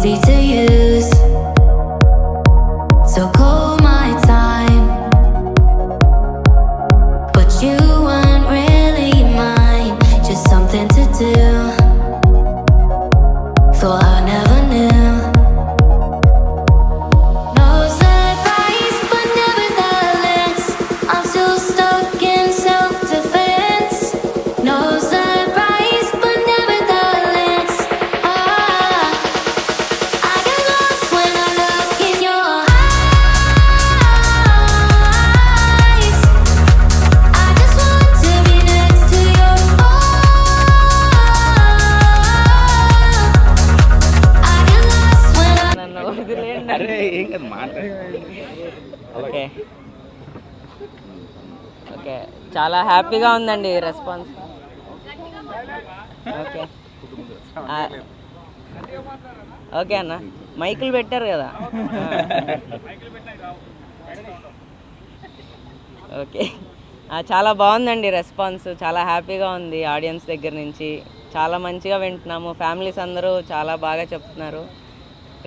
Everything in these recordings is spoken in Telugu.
easy to use. So call my time, but you weren't really mine. Just something to do. Thought I never knew. No surprise, but nevertheless, I'm still stuck in self-defense. No surprise, but nevertheless, I get lost when I look in your eyes. I just want to be next to your I get lost when I నన్ను వదిలేయండి. అరే ఏం కదా మాట్లాడు. ఓకే ఓకే చాలా హ్యాపీగా ఉందండి రెస్పాన్స్. ఓకే ఓకే అన్న మైకులు పెట్టారు కదా. ఓకే చాలా బాగుందండి రెస్పాన్స్, చాలా హ్యాపీగా ఉంది. ఆడియన్స్ దగ్గర నుంచి చాలా మంచిగా వింటున్నాము. ఫ్యామిలీస్ అందరూ చాలా బాగా చెప్తున్నారు.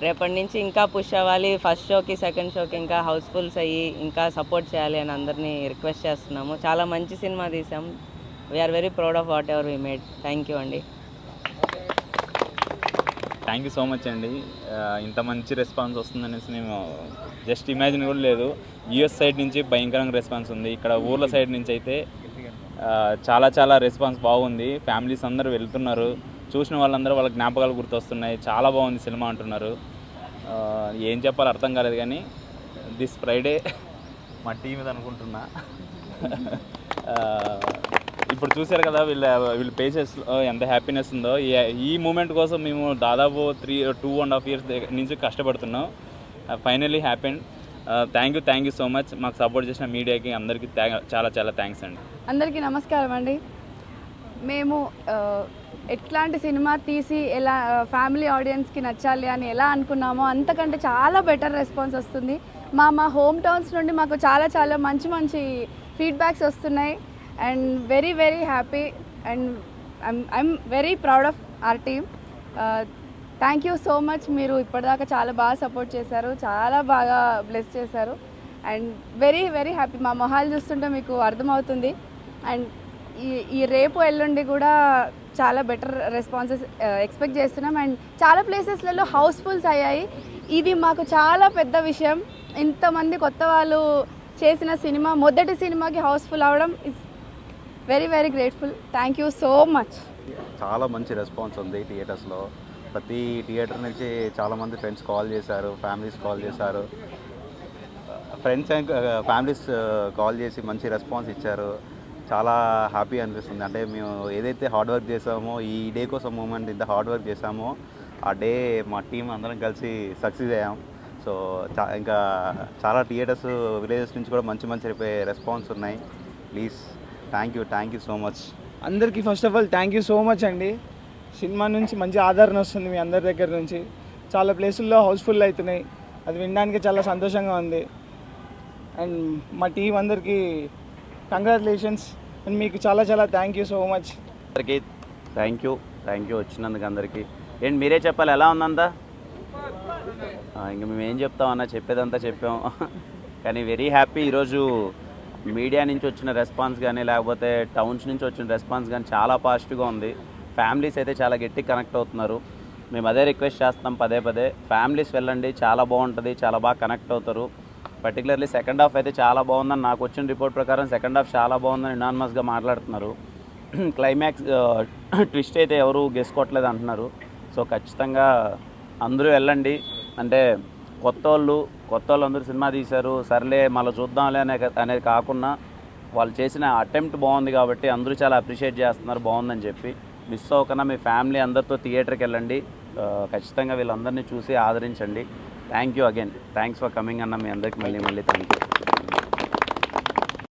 రేపటి నుంచి ఇంకా పుష్ అవ్వాలి. ఫస్ట్ షోకి సెకండ్ షోకి ఇంకా హౌస్ఫుల్స్ అయ్యి ఇంకా సపోర్ట్ చేయాలి అని అందరినీ రిక్వెస్ట్ చేస్తున్నాము. చాలా మంచి సినిమా తీసాం. We are very proud of whatever we made. Thank you అండి. థ్యాంక్ యూ సో మచ్ అండి. ఇంత మంచి రెస్పాన్స్ వస్తుందనేసి మేము జస్ట్ ఇమాజిన్ కూడా లేదు. యూఎస్ సైడ్ నుంచి భయంకరంగా రెస్పాన్స్ ఉంది. ఇక్కడ ఊర్ల సైడ్ నుంచి అయితే చాలా చాలా రెస్పాన్స్ బాగుంది. ఫ్యామిలీస్ అందరూ వెళ్తున్నారు. చూసిన వాళ్ళందరూ వాళ్ళ జ్ఞాపకాలు గుర్తొస్తున్నాయి. చాలా బాగుంది సినిమా అంటున్నారు. ఏం చెప్పాలో అర్థం కాలేదు కానీ దిస్ ఫ్రైడే మా టీం ఇది అనుకుంటున్నా. ఇప్పుడు చూశారు కదా వీళ్ళ పేజెస్లో ఎంత హ్యాపీనెస్ ఉందో. ఈ మూమెంట్ కోసం మేము దాదాపు 2.5 years నుంచి కష్టపడుతున్నాం. Finally happened. Thank you so much. మాకు సపోర్ట్ చేసిన మీడియాకి అందరికీ చాలా చాలా థ్యాంక్స్ అండి. అందరికీ నమస్కారం అండి. మేము ఎట్లాంటి సినిమా తీసి ఎలా ఫ్యామిలీ ఆడియన్స్కి నచ్చాలి అని ఎలా అనుకున్నామో అంతకంటే చాలా బెటర్ రెస్పాన్స్ వస్తుంది. మా హోమ్ టౌన్స్ నుండి మాకు చాలా చాలా మంచి ఫీడ్బ్యాక్స్ వస్తున్నాయి. And very very happy and I'm very proud of our team. Thank you so much. మీరు ఇప్పటిదాకా చాలా బాగా సపోర్ట్ చేశారు, చాలా బాగా బ్లెస్ చేశారు. And very very happy. మా మొహాలు చూస్తుంటే మీకు అర్థమవుతుంది. అండ్ ఈ రేపు ఎల్లుండి కూడా చాలా బెటర్ రెస్పాన్సెస్ ఎక్స్పెక్ట్ చేస్తున్నాం. అండ్ చాలా ప్లేసెస్లలో హౌస్ఫుల్స్ అయ్యాయి. ఇది మాకు చాలా పెద్ద విషయం. ఇంతమంది కొత్త వాళ్ళు చేసిన సినిమా మొదటి సినిమాకి హౌస్ఫుల్ అవ్వడం is very very grateful. Thank you so much. చాలా మంచి రెస్పాన్స్ ఉంది థియేటర్స్లో. ప్రతి థియేటర్ నుంచి చాలామంది ఫ్రెండ్స్ కాల్ చేశారు, ఫ్యామిలీస్ కాల్ చేశారు. ఫ్రెండ్స్ అండ్ ఫ్యామిలీస్ కాల్ చేసి మంచి రెస్పాన్స్ ఇచ్చారు. చాలా హ్యాపీ అనిపిస్తుంది. అంటే మేము ఏదైతే హార్డ్ వర్క్ చేసామో, ఈ డే కోసం మూమెంట్ ఇంత హార్డ్ వర్క్ చేసామో, ఆ డే మా టీం అందరం కలిసి సక్సెస్ అయ్యాం. సో ఇంకా చాలా థియేటర్స్ విలేజెస్ నుంచి కూడా మంచి రెస్పాన్స్ ఉన్నాయి. Please thank you so much. అందరికీ first of all thank you so much అండి. సినిమా నుంచి మంచి ఆదరణ వస్తుంది మీ అందరి దగ్గర నుంచి. చాలా ప్లేసుల్లో హౌస్ఫుల్ అవుతున్నాయి. అది వినడానికి చాలా సంతోషంగా ఉంది. అండ్ మా టీం అందరికీ కంగ్రాచులేషన్స్. అండ్ మీకు చాలా చాలా థ్యాంక్ యూ సో మచ్. అందరికీ థ్యాంక్ యూ వచ్చినందుకు అందరికీ. ఏంటి మీరే చెప్పాలి ఎలా ఉందంతా? ఇంకా మేము ఏం చెప్తామన్నా, చెప్పేదంతా చెప్పాం. కానీ వెరీ హ్యాపీ. ఈరోజు మీడియా నుంచి వచ్చిన రెస్పాన్స్ కానీ లేకపోతే టౌన్స్ నుంచి వచ్చిన రెస్పాన్స్ కానీ చాలా పాజిటివ్గా ఉంది. ఫ్యామిలీస్ అయితే చాలా గట్టిగా కనెక్ట్ అవుతున్నారు. మేము అదే రిక్వెస్ట్ చేస్తాం పదే ఫ్యామిలీస్ వెళ్ళండి, చాలా బాగుంటుంది, చాలా బాగా కనెక్ట్ అవుతారు. పర్టికులర్లీ సెకండ్ హాఫ్ అయితే చాలా బాగుందని నాకు వచ్చిన రిపోర్ట్ ప్రకారం సెకండ్ హాఫ్ చాలా బాగుందని యునానిమస్గా మాట్లాడుతున్నారు. క్లైమాక్స్ ట్విస్ట్ అయితే ఎవరు గెస్సుకోవట్లేదు అంటున్నారు. సో ఖచ్చితంగా అందరూ వెళ్ళండి. అంటే కొత్త వాళ్ళు అందరూ సినిమా తీశారు, సర్లే మళ్ళీ చూద్దాంలే అనేది కాకుండా వాళ్ళు చేసిన అటెంప్ట్ బాగుంది కాబట్టి అందరూ చాలా అప్రిషియేట్ చేస్తున్నారు బాగుందని చెప్పి. మిస్ అవ్వకుండా మీ ఫ్యామిలీ అందరితో థియేటర్కి వెళ్ళండి. ఖచ్చితంగా వీళ్ళందరినీ చూసి ఆదరించండి. Thank you again. Thanks for coming అన్న. మీ అందరికి మళ్ళీ థ్యాంక్ యూ.